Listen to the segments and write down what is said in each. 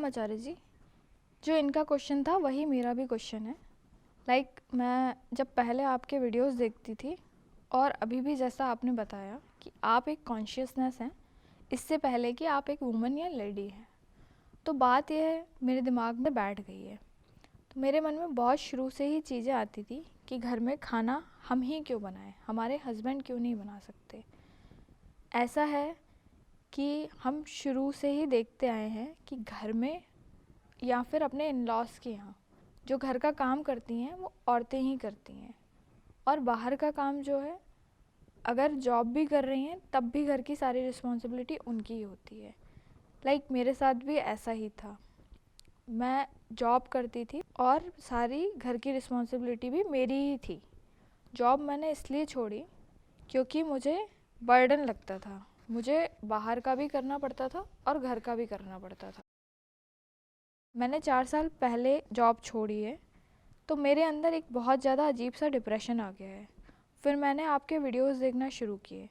आचार्य जी। जो इनका क्वेश्चन था वही मेरा भी क्वेश्चन है। मैं जब पहले आपके वीडियोस देखती थी और अभी भी जैसा आपने बताया कि आप एक कॉन्शियसनेस हैं इससे पहले कि आप एक वुमन या लेडी हैं, तो बात यह है मेरे दिमाग में बैठ गई है। तो मेरे मन में बहुत शुरू से ही चीज़ें आती थी कि घर में खाना हम ही क्यों बनाएं, हमारे हस्बैंड क्यों नहीं बना सकते। ऐसा है कि हम शुरू से ही देखते आए हैं कि घर में या फिर अपने इन लॉज के यहाँ जो घर का काम करती हैं वो औरतें ही करती हैं, और बाहर का काम जो है अगर जॉब भी कर रही हैं तब भी घर की सारी रिस्पॉन्सिबिलिटी उनकी ही होती है। मेरे साथ भी ऐसा ही था। मैं जॉब करती थी और सारी घर की रिस्पॉन्सिबिलिटी भी मेरी ही थी। जॉब मैंने इसलिए छोड़ी क्योंकि मुझे बर्डन लगता था, मुझे बाहर का भी करना पड़ता था और घर का भी करना पड़ता था। मैंने 4 साल पहले जॉब छोड़ी है, तो मेरे अंदर एक बहुत ज़्यादा अजीब सा डिप्रेशन आ गया है। फिर मैंने आपके वीडियोस देखना शुरू किए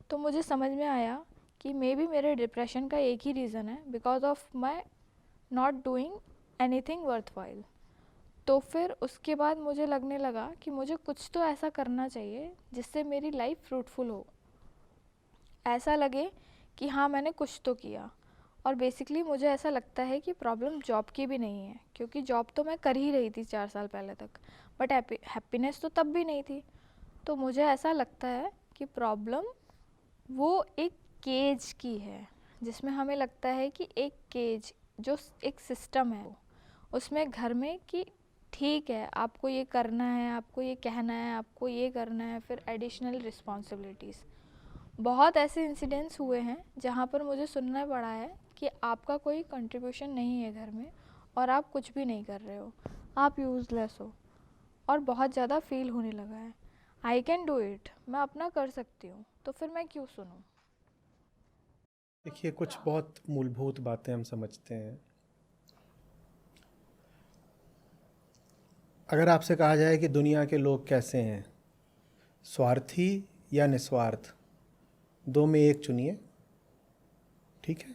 तो मुझे समझ में आया कि मे बी मेरे डिप्रेशन का एक ही रीज़न है, because of my not doing anything worthwhile. तो फिर उसके बाद मुझे लगने लगा कि मुझे कुछ तो ऐसा करना चाहिए जिससे मेरी लाइफ फ्रूटफुल हो, ऐसा लगे कि हाँ मैंने कुछ तो किया। और बेसिकली मुझे ऐसा लगता है कि प्रॉब्लम जॉब की भी नहीं है, क्योंकि जॉब तो मैं कर ही रही थी 4 साल पहले तक, बट हैप्पीनेस तो तब भी नहीं थी। तो मुझे ऐसा लगता है कि प्रॉब्लम वो एक केज की है, जिसमें हमें लगता है कि एक केज जो एक सिस्टम है उसमें घर में कि ठीक है आपको ये करना है, आपको ये कहना है, आपको ये करना है, फिर एडिशनल रिस्पॉन्सिबिलिटीज़। बहुत ऐसे इंसिडेंट्स हुए हैं जहाँ पर मुझे सुनना पड़ा है कि आपका कोई कंट्रीब्यूशन नहीं है घर में और आप कुछ भी नहीं कर रहे हो, आप यूज़लेस हो, और बहुत ज़्यादा फील होने लगा है। आई कैन डू इट, मैं अपना कर सकती हूँ, तो फिर मैं क्यों सुनूँ। देखिए, कुछ बहुत मूलभूत बातें हम समझते हैं। अगर आपसे कहा जाए कि दुनिया के लोग कैसे हैं, स्वार्थी या निस्वार्थ, दो में एक चुनिए। ठीक है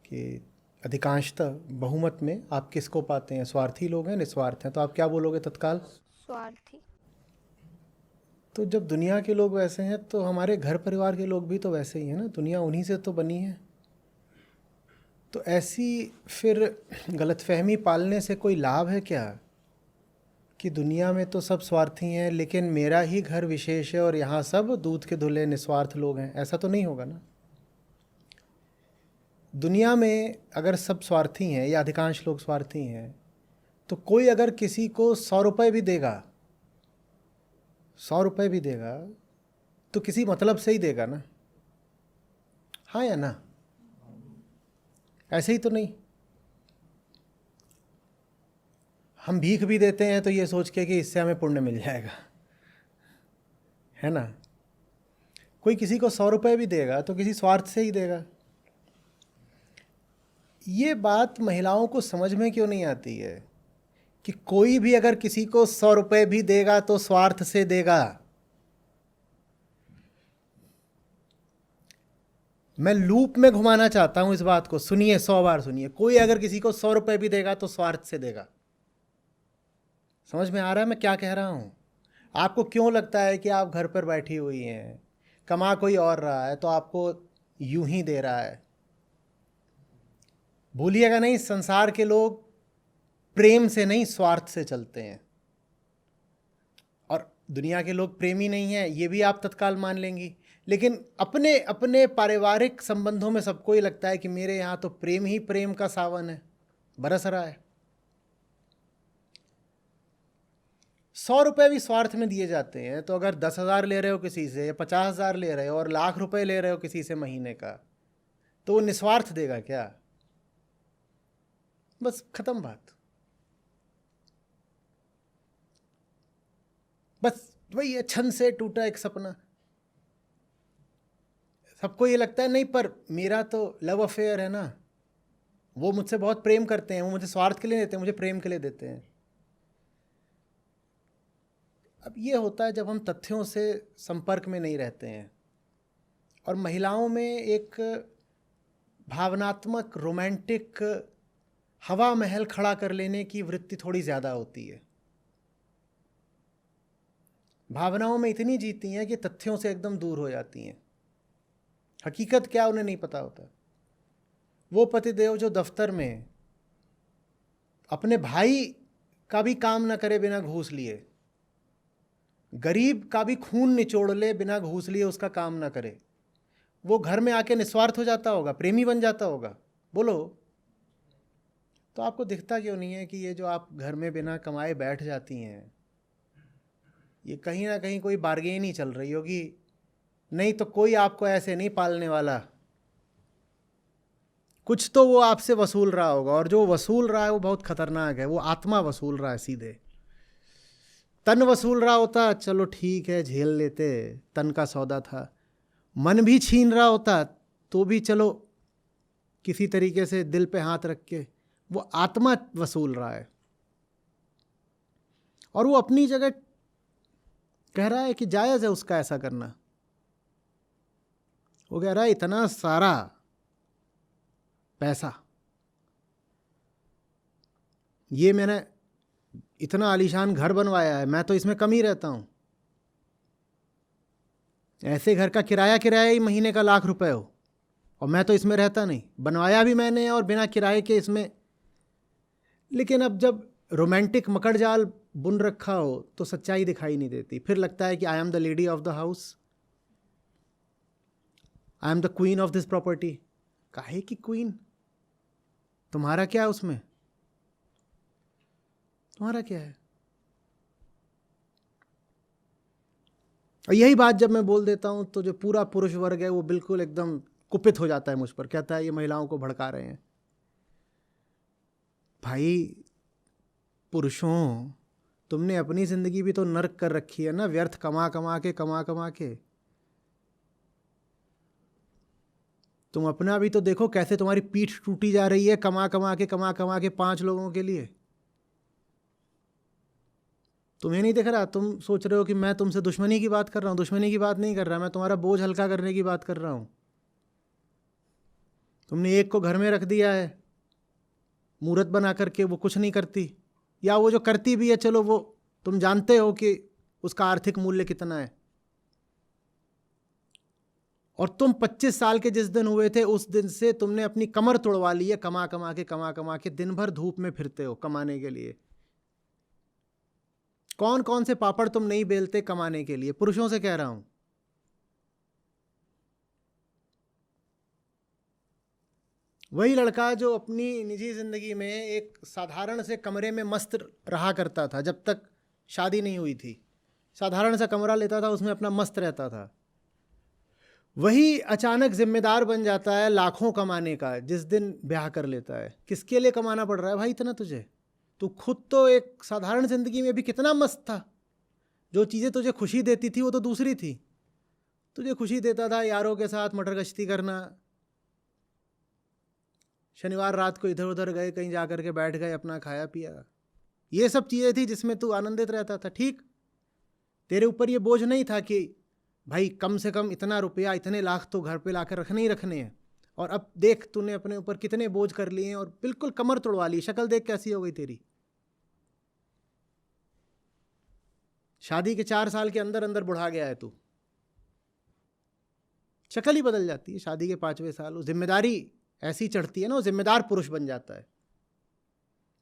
कि अधिकांशतः बहुमत में आप किसको पाते हैं, स्वार्थी लोग हैं निस्वार्थ हैं, तो आप क्या बोलोगे तत्काल? स्वार्थी। तो जब दुनिया के लोग वैसे हैं तो हमारे घर परिवार के लोग भी तो वैसे ही हैं ना, दुनिया उन्हीं से तो बनी है। तो ऐसी फिर गलतफहमी पालने से कोई लाभ है क्या कि दुनिया में तो सब स्वार्थी हैं लेकिन मेरा ही घर विशेष है और यहाँ सब दूध के धुले निस्वार्थ लोग हैं? ऐसा तो नहीं होगा ना। दुनिया में अगर सब स्वार्थी हैं या अधिकांश लोग स्वार्थी हैं, तो कोई अगर किसी को 100 रुपये भी देगा, 100 रुपये भी देगा तो किसी मतलब से ही देगा ना, हाँ या ना? ऐसे ही तो नहीं। हम भीख भी देते हैं तो ये सोच के कि इससे हमें पुण्य मिल जाएगा, है ना। कोई किसी को 100 रुपये भी देगा तो किसी स्वार्थ से ही देगा। ये बात महिलाओं को समझ में क्यों नहीं आती है कि कोई भी अगर किसी को 100 रुपये भी देगा तो स्वार्थ से देगा। मैं लूप में घुमाना चाहता हूं इस बात को, सुनिए, 100 बार सुनिए। कोई अगर किसी को 100 रुपये भी देगा तो स्वार्थ से देगा। समझ में आ रहा है मैं क्या कह रहा हूं? आपको क्यों लगता है कि आप घर पर बैठी हुई हैं, कमा कोई और रहा है तो आपको यूं ही दे रहा है? भूलिएगा नहीं, संसार के लोग प्रेम से नहीं स्वार्थ से चलते हैं, और दुनिया के लोग प्रेमी नहीं हैं ये भी आप तत्काल मान लेंगी। लेकिन अपने अपने पारिवारिक संबंधों में सबको ही लगता है कि मेरे यहाँ तो प्रेम ही प्रेम का सावन है, बरस रहा है। 100 रुपये भी स्वार्थ में दिए जाते हैं, तो अगर 10,000 ले रहे हो किसी से, या 50,000 ले रहे हो और लाख रुपए ले रहे हो किसी से महीने का, तो वो निस्वार्थ देगा क्या? बस खत्म बात। बस वही है, छन से टूटा एक सपना। सबको ये लगता है नहीं, पर मेरा तो लव अफेयर है ना, वो मुझसे बहुत प्रेम करते हैं, वो मुझे स्वार्थ के लिए देते हैं, मुझे प्रेम के लिए देते हैं। अब ये होता है जब हम तथ्यों से संपर्क में नहीं रहते हैं, और महिलाओं में एक भावनात्मक रोमांटिक हवा महल खड़ा कर लेने की वृत्ति थोड़ी ज़्यादा होती है। भावनाओं में इतनी जीती हैं कि तथ्यों से एकदम दूर हो जाती हैं। हकीकत क्या उन्हें नहीं पता होता। वो पतिदेव जो दफ्तर में अपने भाई का भी काम न करे बिना घूस लिए, गरीब का भी खून निचोड़ ले बिना घूस लिए उसका काम न करे, वो घर में आके निस्वार्थ हो जाता होगा, प्रेमी बन जाता होगा। बोलो, तो आपको दिखता क्यों नहीं है कि ये जो आप घर में बिना कमाए बैठ जाती हैं, ये कहीं ना कहीं कोई बार्गेन ही चल रही होगी, नहीं तो कोई आपको ऐसे नहीं पालने वाला। कुछ तो वो आपसे वसूल रहा होगा, और जो वसूल रहा है वो बहुत खतरनाक है। वो आत्मा वसूल रहा है सीधे। तन वसूल रहा होता चलो ठीक है, झेल लेते, तन का सौदा था। मन भी छीन रहा होता तो भी चलो किसी तरीके से दिल पे हाथ रख के, वो आत्मा वसूल रहा है। और वो अपनी जगह कह रहा है कि जायज़ है उसका ऐसा करना। वो कह रहा है इतना सारा पैसा, ये मैंने इतना आलीशान घर बनवाया है, मैं तो इसमें कम ही रहता हूँ। ऐसे घर का किराया ही महीने का ₹1,00,000 हो, और मैं तो इसमें रहता नहीं। बनवाया भी मैंने और बिना किराए के इसमें। लेकिन अब जब रोमांटिक मकड़ जाल बुन रखा हो तो सच्चाई दिखाई नहीं देती। फिर लगता है कि I am the lady of the house, I am the queen of this property. काहे की क्वीन? तुम्हारा क्या है उसमें? तुम्हारा क्या है? और यही बात जब मैं बोल देता हूं तो जो पूरा पुरुष वर्ग है वो बिल्कुल एकदम कुपित हो जाता है मुझ पर। कहता है ये महिलाओं को भड़का रहे हैं। भाई पुरुषों, तुमने अपनी जिंदगी भी तो नर्क कर रखी है ना, व्यर्थ कमा कमा के। तुम अपना भी तो देखो, कैसे तुम्हारी पीठ टूटी जा रही है कमा कमा के 5 लोगों के लिए। तुम्हें नहीं दिख रहा? तुम सोच रहे हो कि मैं तुमसे दुश्मनी की बात कर रहा हूँ। दुश्मनी की बात नहीं कर रहा, मैं तुम्हारा बोझ हल्का करने की बात कर रहा हूँ। तुमने एक को घर में रख दिया है मूर्त बना करके, वो कुछ नहीं करती, या वो जो करती भी है चलो वो तुम जानते हो कि उसका आर्थिक मूल्य कितना है। और तुम 25 साल के जिस दिन हुए थे उस दिन से तुमने अपनी कमर तोड़वा ली है, कमा कमा के दिन भर धूप में फिरते हो कमाने के लिए। कौन कौन से पापड़ तुम नहीं बेलते कमाने के लिए? पुरुषों से कह रहा हूं। वही लड़का जो अपनी निजी जिंदगी में एक साधारण से कमरे में मस्त रहा करता था, जब तक शादी नहीं हुई थी, साधारण सा कमरा लेता था, उसमें अपना मस्त रहता था, वही अचानक जिम्मेदार बन जाता है लाखों कमाने का जिस दिन ब्याह कर लेता है। किसके लिए कमाना पड़ रहा है भाई इतना तुझे? तू खुद तो एक साधारण जिंदगी में भी कितना मस्त था। जो चीज़ें तुझे खुशी देती थी वो तो दूसरी थी। तुझे खुशी देता था यारों के साथ मटर गश्ती करना, शनिवार रात को इधर उधर गए, कहीं जा कर के बैठ गए, अपना खाया पिया, ये सब चीज़ें थी जिसमें तू आनंदित रहता था। ठीक, तेरे ऊपर ये बोझ नहीं था कि भाई कम से कम इतना रुपया, इतने लाख तो घर पे लाकर रखने ही रखने हैं। और अब देख तूने अपने ऊपर कितने बोझ कर लिए हैं और बिल्कुल कमर तोड़वा ली। शक्ल देख कैसी हो गई तेरी। शादी के 4 साल के अंदर अंदर बुढ़ा गया है तू। शक्ल ही बदल जाती है शादी के 5वें साल। वो जिम्मेदारी ऐसी चढ़ती है ना, वो जिम्मेदार पुरुष बन जाता है।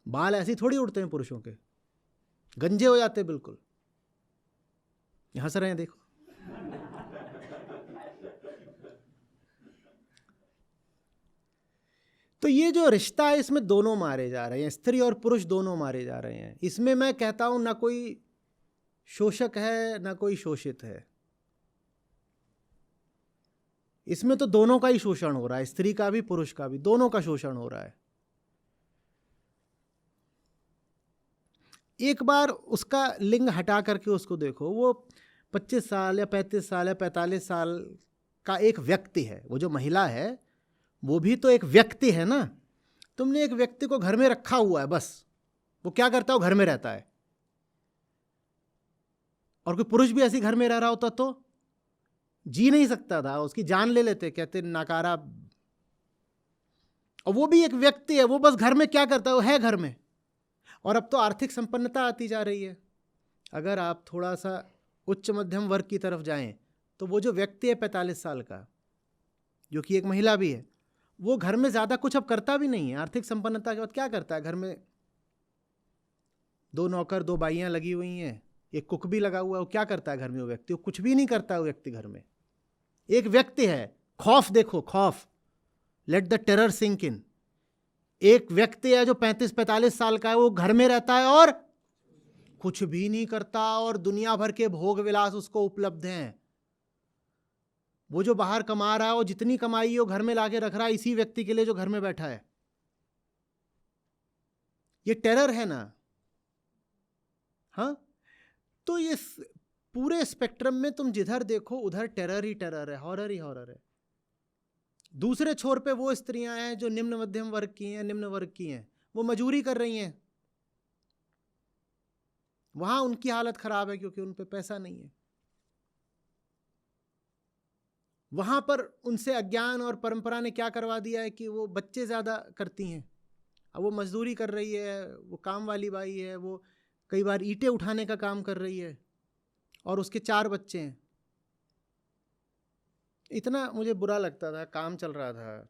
बाल ऐसे थोड़ी उड़ते हैं पुरुषों के, गंजे हो जाते हैं बिल्कुल। हंस रहे हैं देखो। तो ये जो रिश्ता है इसमें दोनों मारे जा रहे हैं, स्त्री और पुरुष दोनों मारे जा रहे हैं। इसमें मैं कहता हूं ना कोई शोषक है ना कोई शोषित है, इसमें तो दोनों का ही शोषण हो रहा है, स्त्री का भी पुरुष का भी, दोनों का शोषण हो रहा है। एक बार उसका लिंग हटा करके उसको देखो, वो 25 साल या 35 साल या 45 साल का एक व्यक्ति है। वो जो महिला है वो भी तो एक व्यक्ति है ना। तुमने एक व्यक्ति को घर में रखा हुआ है, बस वो क्या करता है, वो घर में रहता है। और कोई पुरुष भी ऐसे घर में रह रहा होता तो जी नहीं सकता था, उसकी जान ले लेते, कहते नाकारा और वो भी एक व्यक्ति है, वो बस घर में क्या करता है, वो है घर में। और अब तो आर्थिक संपन्नता आती जा रही है। अगर आप थोड़ा सा उच्च मध्यम वर्ग की तरफ जाएं तो वो जो व्यक्ति है 45 साल का, जो कि एक महिला भी है, वो घर में ज़्यादा कुछ अब करता भी नहीं है। आर्थिक संपन्नता के बाद क्या करता है, घर में 2 नौकर 2 बाइयाँ लगी हुई हैं, एक कुक भी लगा हुआ है। वो क्या करता है घर में, वो व्यक्ति, वो कुछ भी नहीं करता है। वो व्यक्ति घर में एक व्यक्ति है। खौफ देखो, खौफ, let the terror sink in. एक व्यक्ति है जो 35-45 साल का है, वो घर में रहता है और कुछ भी नहीं करता, और दुनिया भर के भोग विलास उसको उपलब्ध हैं। वो जो बाहर कमा रहा है, वो जितनी कमाई वो घर में लाके रख रहा है इसी व्यक्ति के लिए जो घर में बैठा है। ये टेरर है ना। हाँ, तो ये पूरे स्पेक्ट्रम में तुम जिधर देखो उधर टेरर ही टेरर है, हॉरर ही हॉरर है। दूसरे छोर पे वो स्त्रियां हैं जो निम्न मध्यम वर्ग की हैं, निम्न वर्ग की हैं, वो मजूरी कर रही हैं। वहां उनकी हालत खराब है क्योंकि उन पे पैसा नहीं है। वहां पर उनसे अज्ञान और परंपरा ने क्या करवा दिया है कि वो बच्चे ज्यादा करती हैं। अब वो मजदूरी कर रही है, वो काम वाली बाई है, वो कई बार ईंटें उठाने का काम कर रही है, और उसके 4 बच्चे हैं। इतना मुझे बुरा लगता था, काम चल रहा था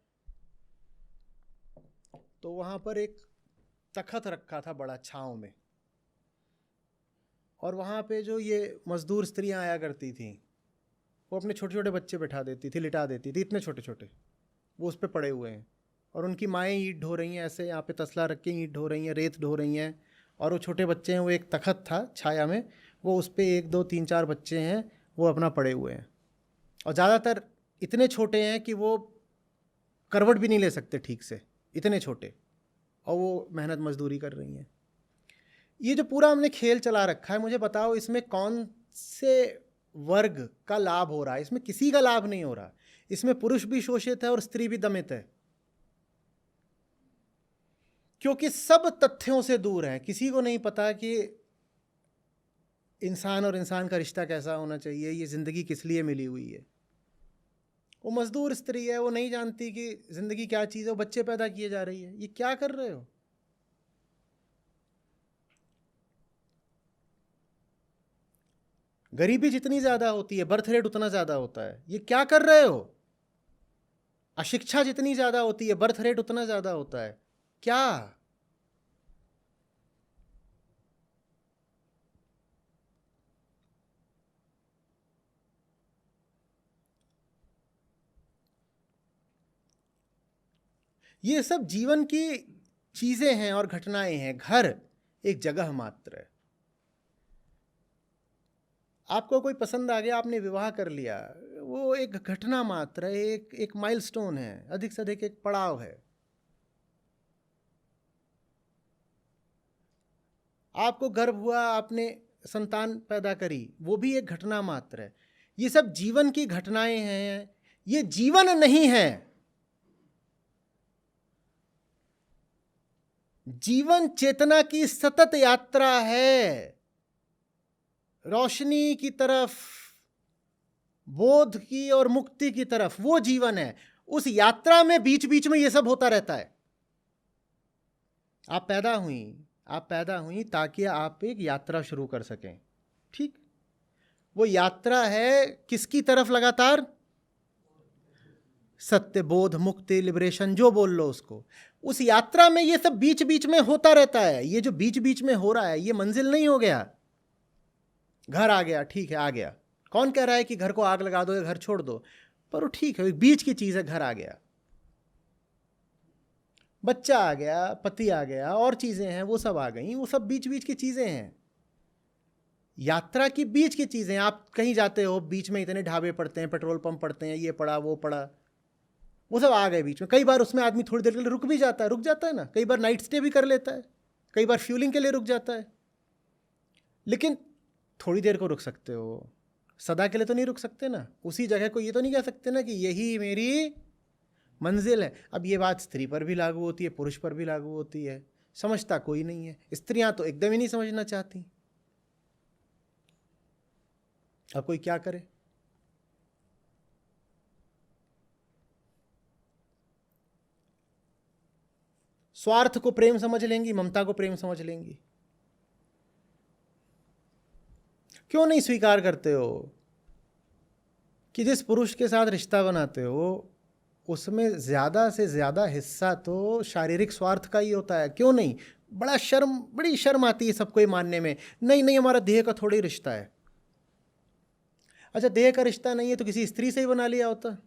तो वहाँ पर एक तखत रखा था बड़ा छाँव में, और वहाँ पे जो ये मजदूर स्त्रियाँ आया करती थी, वो अपने छोटे छोटे बच्चे बैठा देती थी, लिटा देती थी, इतने छोटे छोटे, वो उस पर पड़े हुए हैं, और उनकी माएँ ईंट ढो रही हैं, ऐसे यहाँ पे तसला रख के ईंट ढो रही हैं, रेत ढो रही हैं, और वो छोटे बच्चे हैं, वो एक तखत था छाया में, वो उस पर 1 2 3 4 बच्चे हैं, वो अपना पड़े हुए हैं, और ज़्यादातर इतने छोटे हैं कि वो करवट भी नहीं ले सकते ठीक से, इतने छोटे, और वो मेहनत मजदूरी कर रही हैं। ये जो पूरा हमने खेल चला रखा है, मुझे बताओ इसमें कौन से वर्ग का लाभ हो रहा है? इसमें किसी का लाभ नहीं हो रहा। इसमें पुरुष भी शोषित है और स्त्री भी दमित है, क्योंकि सब तथ्यों से दूर है। किसी को नहीं पता कि इंसान और इंसान का रिश्ता कैसा होना चाहिए, ये ज़िंदगी किस लिए मिली हुई है। वो मजदूर स्त्री है, वो नहीं जानती कि ज़िंदगी क्या चीज़ है, वो बच्चे पैदा किए जा रही है। ये क्या कर रहे हो? गरीबी जितनी ज़्यादा होती है, बर्थ रेट उतना ज़्यादा होता है। ये क्या कर रहे हो? अशिक्षा जितनी ज़्यादा होती है, बर्थ रेट उतना ज़्यादा होता है। क्या? ये सब जीवन की चीज़ें हैं और घटनाएं हैं। घर एक जगह मात्र है। आपको कोई पसंद आ गया, आपने विवाह कर लिया, वो एक घटना मात्र है, एक माइलस्टोन है, अधिक से अधिक एक पड़ाव है। आपको गर्भ हुआ, आपने संतान पैदा करी, वो भी एक घटना मात्र है। ये सब जीवन की घटनाएं हैं, ये जीवन नहीं है। जीवन चेतना की सतत यात्रा है, रोशनी की तरफ, बोध की और मुक्ति की तरफ, वो जीवन है। उस यात्रा में बीच बीच में ये सब होता रहता है। आप पैदा हुई ताकि आप एक यात्रा शुरू कर सकें, ठीक? वो यात्रा है किसकी तरफ? लगातार सत्य, बोध, मुक्ति, लिबरेशन, जो बोल लो उसको। उस यात्रा में ये सब बीच बीच में होता रहता है। ये जो बीच बीच में हो रहा है, ये मंजिल नहीं हो गया। घर आ गया, ठीक है, आ गया। कौन कह रहा है कि घर को आग लगा दो या घर छोड़ दो? पर वो ठीक है, बीच की चीज़ है। घर आ गया, बच्चा आ गया, पति आ गया, और चीज़ें हैं, वो सब आ गई। वो सब बीच बीच की चीज़ें हैं, यात्रा की बीच की चीज़ें। आप कहीं जाते हो, बीच में इतने ढाबे पड़ते हैं, पेट्रोल पंप पड़ते हैं, ये पड़ा वो पड़ा, वो सब आ गए बीच में। कई बार उसमें आदमी थोड़ी देर के लिए रुक भी जाता है, रुक जाता है ना। कई बार नाइट स्टे भी कर लेता है, कई बार फ्यूलिंग के लिए रुक जाता है। लेकिन थोड़ी देर को रुक सकते हो, सदा के लिए तो नहीं रुक सकते ना। उसी जगह को ये तो नहीं कह सकते ना कि यही मेरी मंजिल है। अब ये बात स्त्री पर भी लागू होती है, पुरुष पर भी लागू होती है। समझता कोई नहीं है। स्त्रियां तो एकदम ही नहीं समझना चाहती। अब कोई क्या करे? स्वार्थ को प्रेम समझ लेंगी, ममता को प्रेम समझ लेंगी। क्यों नहीं स्वीकार करते हो कि जिस पुरुष के साथ रिश्ता बनाते हो उसमें ज़्यादा से ज़्यादा हिस्सा तो शारीरिक स्वार्थ का ही होता है? क्यों नहीं? बड़ी शर्म आती है सबको ये मानने में, नहीं नहीं हमारा देह का थोड़ा ही रिश्ता है। अच्छा, देह का रिश्ता नहीं है तो किसी स्त्री से ही बना लिया होता।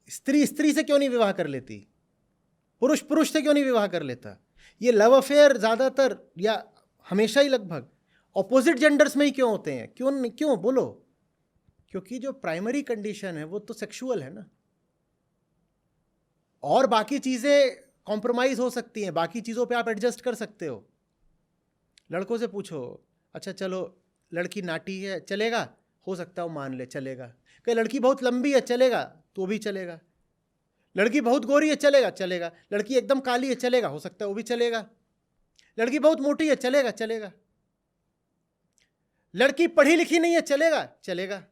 स्त्री से क्यों नहीं विवाह कर लेती? पुरुष से क्यों नहीं विवाह कर लेता? ये लव अफेयर ज़्यादातर या हमेशा ही लगभग ऑपोजिट जेंडर्स में ही क्यों होते हैं? क्यों बोलो? क्योंकि जो प्राइमरी कंडीशन है वो तो सेक्सुअल है ना, और बाकी चीज़ें कॉम्प्रोमाइज़ हो सकती हैं, बाकी चीज़ों पे आप एडजस्ट कर सकते हो। लड़कों से पूछो, अच्छा चलो लड़की नाटी है, चलेगा? हो सकता है वो मान ले, चलेगा। कहीं लड़की बहुत लंबी है, चलेगा? तो भी चलेगा। लड़की बहुत गोरी है, चलेगा? चलेगा। लड़की एकदम काली है, चलेगा? हो सकता है वो भी चलेगा। लड़की बहुत मोटी है, चलेगा? चलेगा। लड़की पढ़ी लिखी नहीं है, चलेगा? चलेगा।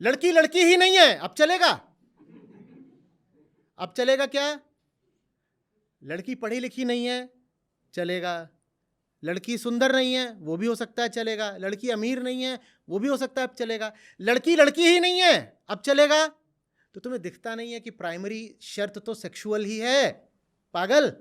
लड़की ही नहीं है, अब चलेगा? अब चलेगा क्या? लड़की पढ़ी लिखी नहीं है, चलेगा। लड़की सुंदर नहीं है, वो भी हो सकता है, चलेगा। लड़की अमीर नहीं है, वो भी हो सकता है, अब चलेगा। लड़की ही नहीं है, अब चलेगा। तो तुम्हें दिखता नहीं है कि प्राइमरी शर्त तो सेक्सुअल ही है, पागल।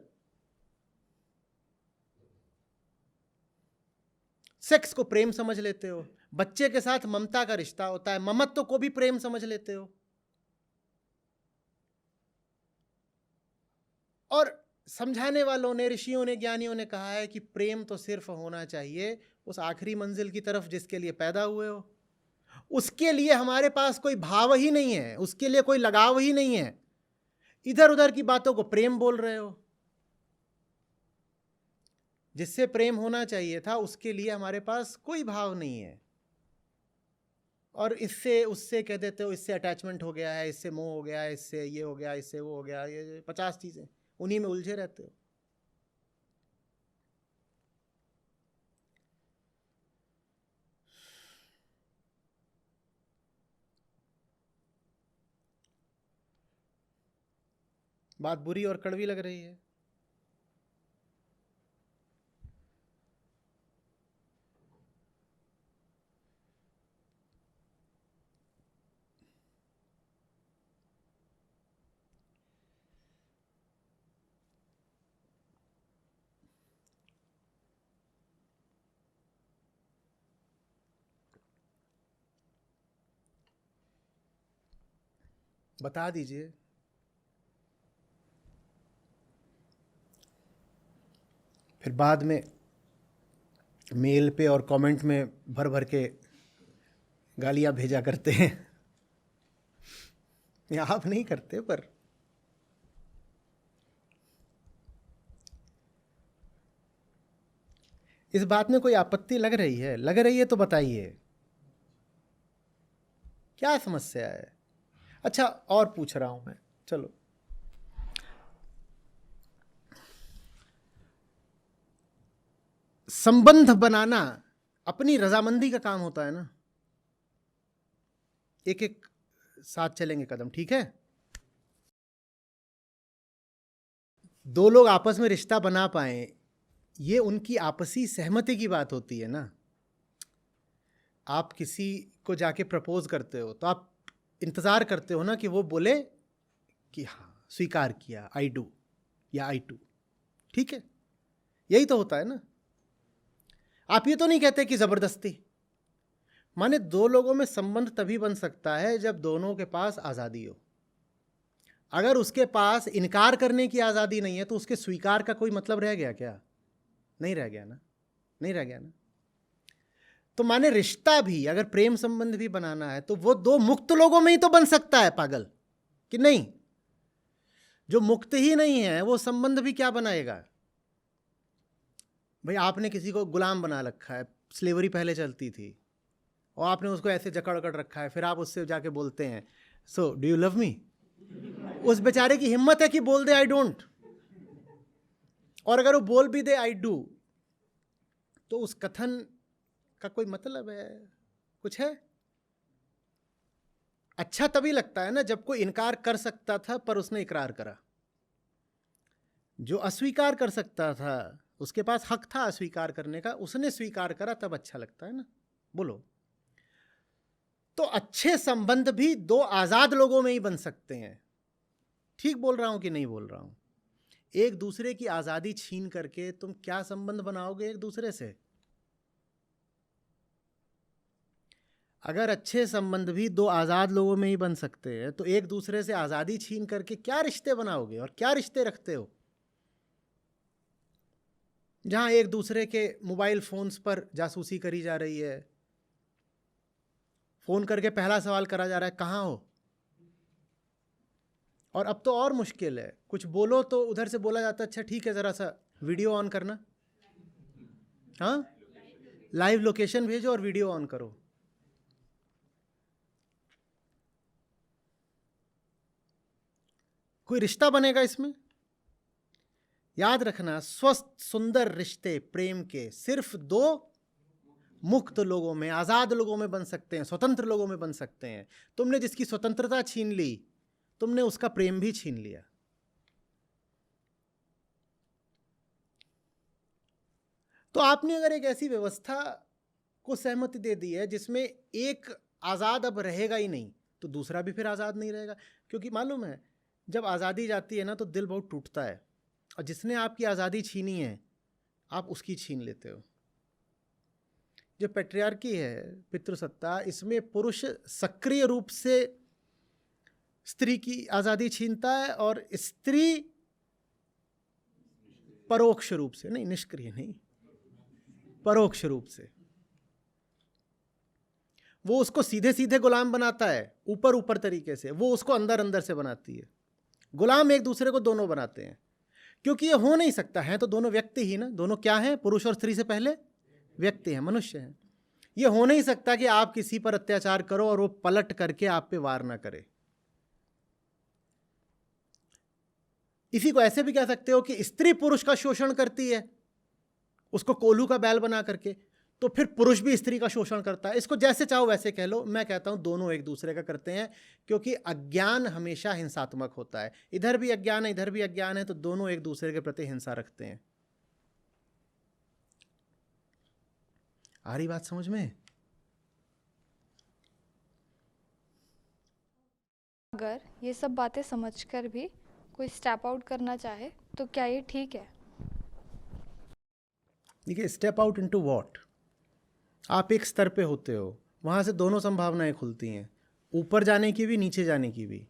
सेक्स को प्रेम समझ लेते हो, बच्चे के साथ ममता का रिश्ता होता है, ममत्व को भी प्रेम समझ लेते हो। और समझाने वालों ने, ऋषियों ने, ज्ञानियों ने कहा है कि प्रेम तो सिर्फ होना चाहिए उस आखिरी मंजिल की तरफ जिसके लिए पैदा हुए हो। उसके लिए हमारे पास कोई भाव ही नहीं है, उसके लिए कोई लगाव ही नहीं है। इधर उधर की बातों को प्रेम बोल रहे हो। जिससे प्रेम होना चाहिए था उसके लिए हमारे पास कोई भाव नहीं है, और इससे उससे कह देते हो इससे अटैचमेंट हो गया है, इससे मोह हो गया है, इससे ये हो गया, इससे वो हो गया, ये 50 चीज़ें, उन्हीं में उलझे रहते हो। बात बुरी और कड़वी लग रही है। बता दीजिए। फिर बाद में मेल पे और कमेंट में भर भर के गालियां भेजा करते हैं। ये आप नहीं करते, पर इस बात में कोई आपत्ति लग रही है? लग रही है तो बताइए, क्या समस्या है? अच्छा, और पूछ रहा हूं मैं, चलो, संबंध बनाना अपनी रजामंदी का काम होता है ना। एक एक साथ चलेंगे कदम, ठीक है? दो लोग आपस में रिश्ता बना पाए, ये उनकी आपसी सहमति की बात होती है ना। आप किसी को जाके प्रपोज करते हो तो आप इंतज़ार करते हो ना कि वो बोले कि हाँ स्वीकार किया, आई डू या आई टू, ठीक है? यही तो होता है ना। आप ये तो नहीं कहते कि ज़बरदस्ती। माने दो लोगों में संबंध तभी बन सकता है जब दोनों के पास आज़ादी हो। अगर उसके पास इनकार करने की आज़ादी नहीं है तो उसके स्वीकार का कोई मतलब रह गया क्या? नहीं रह गया ना, नहीं रह गया ना। तो माने रिश्ता भी, अगर प्रेम संबंध भी बनाना है तो वो दो मुक्त लोगों में ही तो बन सकता है, पागल, कि नहीं? जो मुक्त ही नहीं है वो संबंध भी क्या बनाएगा? भाई आपने किसी को गुलाम बना रखा है, स्लेवरी पहले चलती थी, और आपने उसको ऐसे जकड़ कर रखा है, फिर आप उससे जाके बोलते हैं so do you love me? उस बेचारे की हिम्मत है कि बोल दे आई डोंट, और अगर वो बोल भी दे आई डू, तो उस कथन का कोई मतलब है? कुछ है? अच्छा तभी लगता है ना जब कोई इनकार कर सकता था पर उसने इकरार करा। जो अस्वीकार कर सकता था, उसके पास हक था अस्वीकार करने का, उसने स्वीकार करा, तब अच्छा लगता है ना। बोलो। तो अच्छे संबंध भी दो आजाद लोगों में ही बन सकते हैं। ठीक बोल रहा हूं कि नहीं बोल रहा हूं? एक दूसरे की आजादी छीन करके तुम क्या संबंध बनाओगे एक दूसरे से? अगर अच्छे संबंध भी दो आजाद लोगों में ही बन सकते हैं, तो एक दूसरे से आजादी छीन करके क्या रिश्ते बनाओगे और क्या रिश्ते रखते हो? जहां एक दूसरे के मोबाइल फोन्स पर जासूसी करी जा रही है, फोन करके पहला सवाल करा जा रहा है, कहां हो? और अब तो और मुश्किल है, कुछ बोलो तो उधर से बोला जाता है, अच्छा ठीक है जरा सा वीडियो ऑन करना, हाँ लाइव लोकेशन भेजो और वीडियो ऑन करो। कोई रिश्ता बनेगा इसमें? याद रखना, स्वस्थ सुंदर रिश्ते प्रेम के सिर्फ दो मुक्त लोगों में, आजाद लोगों में बन सकते हैं, स्वतंत्र लोगों में बन सकते हैं। तुमने जिसकी स्वतंत्रता छीन ली, तुमने उसका प्रेम भी छीन लिया। तो आपने अगर एक ऐसी व्यवस्था को सहमति दे दी है जिसमें एक आजाद अब रहेगा ही नहीं, तो दूसरा भी फिर आजाद नहीं रहेगा। क्योंकि मालूम है, जब आज़ादी जाती है ना तो दिल बहुत टूटता है, और जिसने आपकी आज़ादी छीनी है आप उसकी छीन लेते हो। जो पैट्रियार्की है, पितृसत्ता, इसमें पुरुष सक्रिय रूप से स्त्री की आज़ादी छीनता है और स्त्री परोक्ष रूप से, नहीं निष्क्रिय नहीं, परोक्ष रूप से वो उसको सीधे सीधे गुलाम बनाता है, ऊपर ऊपर तरीके से वो उसको अंदर अंदर से बनाती है। गुलाम एक दूसरे को दोनों बनाते हैं, क्योंकि ये हो नहीं सकता है, तो दोनों व्यक्ति ही ना, दोनों क्या हैं? पुरुष और स्त्री से पहले व्यक्ति हैं, मनुष्य हैं। ये हो नहीं सकता कि आप किसी पर अत्याचार करो और वो पलट करके आप पे वार ना करे। इसी को ऐसे भी कह सकते हो कि स्त्री पुरुष का शोषण करती है, उसको कोल्हू का बैल बना करके, तो फिर पुरुष भी स्त्री का शोषण करता है। इसको जैसे चाहो वैसे कह लो, मैं कहता हूं दोनों एक दूसरे का करते हैं, क्योंकि अज्ञान हमेशा हिंसात्मक होता है। इधर भी अज्ञान है, इधर भी अज्ञान है, तो दोनों एक दूसरे के प्रति हिंसा रखते हैं। आ रही बात समझ में? अगर ये सब बातें समझकर भी कोई स्टेप आउट करना चाहे तो क्या ये ठीक है? देखिए, स्टेप आउट इनटू व्हाट? आप एक स्तर पे होते हो, वहां से दोनों संभावनाएं खुलती हैं, ऊपर जाने की भी, नीचे जाने की भी।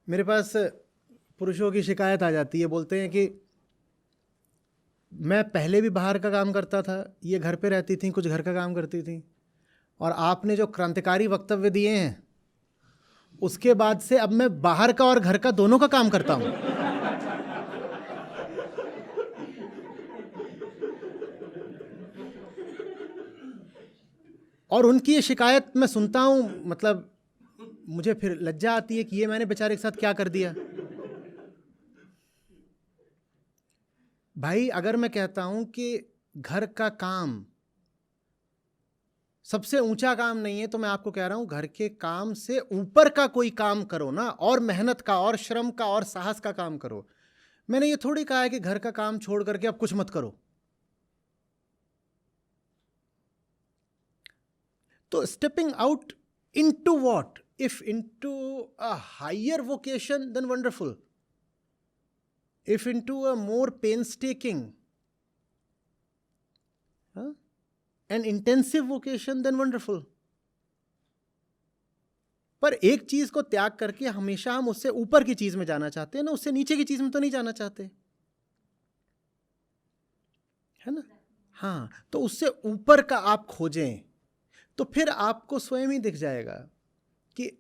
मेरे पास पुरुषों की शिकायत आ जाती है, बोलते हैं कि मैं पहले भी बाहर का काम करता था, ये घर पे रहती थी, कुछ घर का काम करती थी, और आपने जो क्रांतिकारी वक्तव्य दिए हैं उसके बाद से अब मैं बाहर का और घर का दोनों का काम करता हूं। और उनकी ये शिकायत मैं सुनता हूं, मतलब मुझे फिर लज्जा आती है कि ये मैंने बेचारे के साथ क्या कर दिया। भाई, अगर मैं कहता हूं कि घर का काम सबसे ऊंचा काम नहीं है, तो मैं आपको कह रहा हूं घर के काम से ऊपर का कोई काम करो ना, और मेहनत का और श्रम का और साहस का काम करो। मैंने ये थोड़ी कहा है कि घर का काम छोड़ करके अब कुछ मत करो। तो stepping out into what? If into a higher vocation, then wonderful. If into a more painstaking and intensive vocation, then wonderful. पर एक चीज को त्याग करके हमेशा हम उससे ऊपर की चीज में जाना चाहते हैं ना, उससे नीचे की चीज में तो नहीं जाना चाहते, है ना? हाँ, तो उससे ऊपर का आप खोजें, तो फिर आपको स्वयं ही दिख जाएगा कि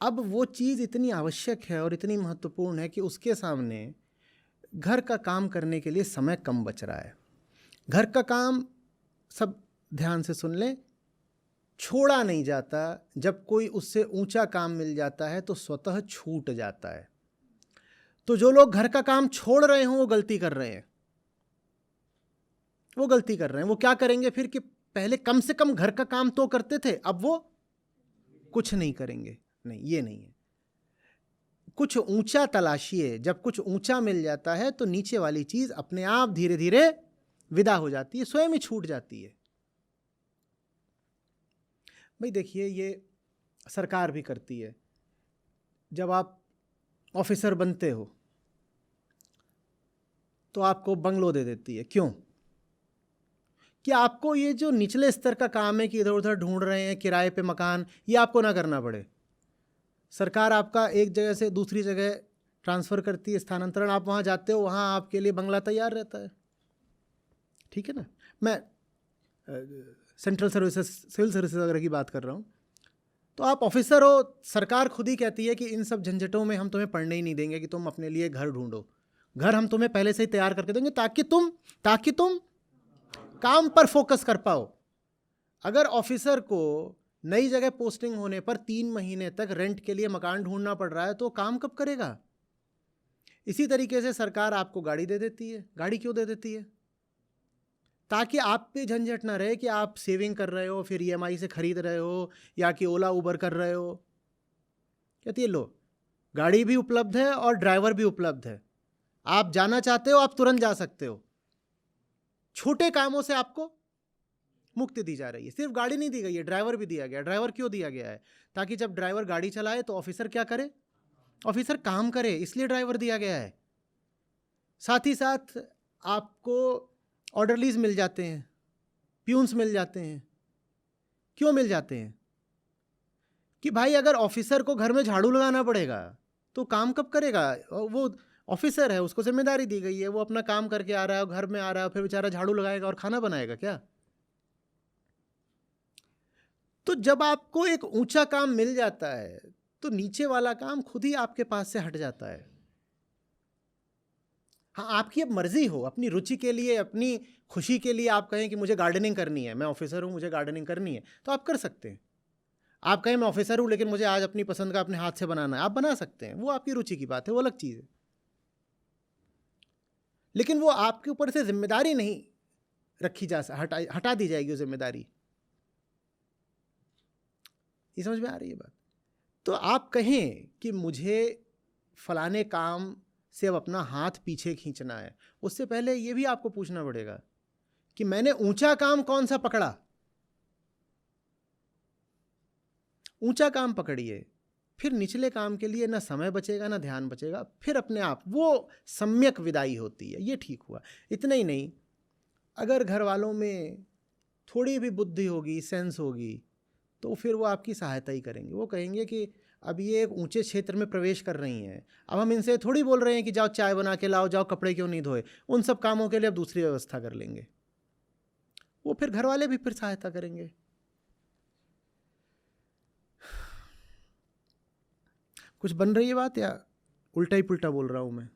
अब वो चीज इतनी आवश्यक है और इतनी महत्वपूर्ण है कि उसके सामने घर का काम करने के लिए समय कम बच रहा है। घर का काम, सब ध्यान से सुन लें, छोड़ा नहीं जाता। जब कोई उससे ऊंचा काम मिल जाता है तो स्वतः छूट जाता है। तो जो लोग घर का काम छोड़ रहे हों वो गलती कर रहे हैं, वो गलती कर रहे हैं। वो क्या करेंगे फिर कि पहले कम से कम घर का काम तो करते थे, अब वो कुछ नहीं करेंगे। नहीं, ये नहीं है। कुछ ऊंचा तलाशिए, जब कुछ ऊंचा मिल जाता है तो नीचे वाली चीज अपने आप धीरे धीरे विदा हो जाती है, स्वयं ही छूट जाती है। भाई देखिए, ये सरकार भी करती है। जब आप ऑफिसर बनते हो तो आपको बंगलो दे देती है। क्यों? कि आपको ये जो निचले स्तर का काम है कि इधर उधर ढूंढ रहे हैं किराए पे मकान, ये आपको ना करना पड़े। सरकार आपका एक जगह से दूसरी जगह ट्रांसफ़र करती है, स्थानांतरण, आप वहाँ जाते हो, वहाँ आपके लिए बंगला तैयार रहता है। ठीक है ना? मैं सेंट्रल सर्विसेज, सिविल सर्विसेज वगैरह की बात कर रहा हूँ। तो आप ऑफिसर हो, सरकार खुद ही कहती है कि इन सब झंझटों में हम तुम्हें पढ़ने ही नहीं देंगे, कि तुम अपने लिए घर ढूंढो। घर हम तुम्हें पहले से ही तैयार करके देंगे ताकि तुम काम पर फोकस कर पाओ। अगर ऑफिसर को नई जगह पोस्टिंग होने पर 3 महीने तक रेंट के लिए मकान ढूंढना पड़ रहा है तो काम कब करेगा? इसी तरीके से सरकार आपको गाड़ी दे देती है। गाड़ी क्यों दे देती है? ताकि आप पे झंझट ना रहे कि आप सेविंग कर रहे हो, फिर ईएमआई से खरीद रहे हो, या कि ओला उबर कर रहे हो। कहती है लो, गाड़ी भी उपलब्ध है और ड्राइवर भी उपलब्ध है, आप जाना चाहते हो आप तुरंत जा सकते हो। छोटे कामों से आपको मुक्ति दी जा रही है। सिर्फ गाड़ी नहीं दी गई है, ड्राइवर भी दिया गया। ड्राइवर क्यों दिया गया है? ताकि जब ड्राइवर गाड़ी चलाए तो ऑफिसर क्या करे? ऑफिसर काम करे, इसलिए ड्राइवर दिया गया है। साथ ही साथ आपको ऑर्डरलीज मिल जाते हैं, प्यून्स मिल जाते हैं। क्यों मिल जाते हैं? कि भाई अगर ऑफिसर को घर में झाड़ू लगाना पड़ेगा तो काम कब करेगा? वो ऑफिसर है, उसको जिम्मेदारी दी गई है, वो अपना काम करके आ रहा है, घर में आ रहा है, फिर बेचारा झाड़ू लगाएगा और खाना बनाएगा क्या? तो जब आपको एक ऊंचा काम मिल जाता है तो नीचे वाला काम खुद ही आपके पास से हट जाता है। हाँ, आपकी अब मर्जी हो, अपनी रुचि के लिए, अपनी खुशी के लिए आप कहें कि मुझे गार्डनिंग करनी है, मैं ऑफिसर हूँ, मुझे गार्डनिंग करनी है, तो आप कर सकते हैं। आप कहें मैं ऑफिसर हूँ लेकिन मुझे आज अपनी पसंद का अपने हाथ से बनाना है, आप बना सकते हैं। वो आपकी रुचि की बात है, वो अलग चीज़ है। लेकिन वो आपके ऊपर से जिम्मेदारी नहीं रखी जा हटा दी जाएगी वो जिम्मेदारी। ये समझ में आ रही है बात? तो आप कहें कि मुझे फलाने काम से अब अपना हाथ पीछे खींचना है, उससे पहले ये भी आपको पूछना पड़ेगा कि मैंने ऊंचा काम कौन सा पकड़ा। ऊंचा काम पकड़िए, फिर निचले काम के लिए ना समय बचेगा ना ध्यान बचेगा, फिर अपने आप वो सम्यक विदाई होती है। ये ठीक हुआ। इतना ही नहीं, अगर घर वालों में थोड़ी भी बुद्धि होगी, सेंस होगी, तो फिर वो आपकी सहायता ही करेंगे। वो कहेंगे कि अब ये एक ऊंचे क्षेत्र में प्रवेश कर रही हैं, अब हम इनसे थोड़ी बोल रहे हैं कि जाओ चाय बना के लाओ, जाओ कपड़े क्यों नहीं धोए। उन सब कामों के लिए अब दूसरी व्यवस्था कर लेंगे। वो फिर घर वाले भी फिर सहायता करेंगे। कुछ बन रही है बात या उल्टा ही पुल्टा बोल रहा हूं मैं?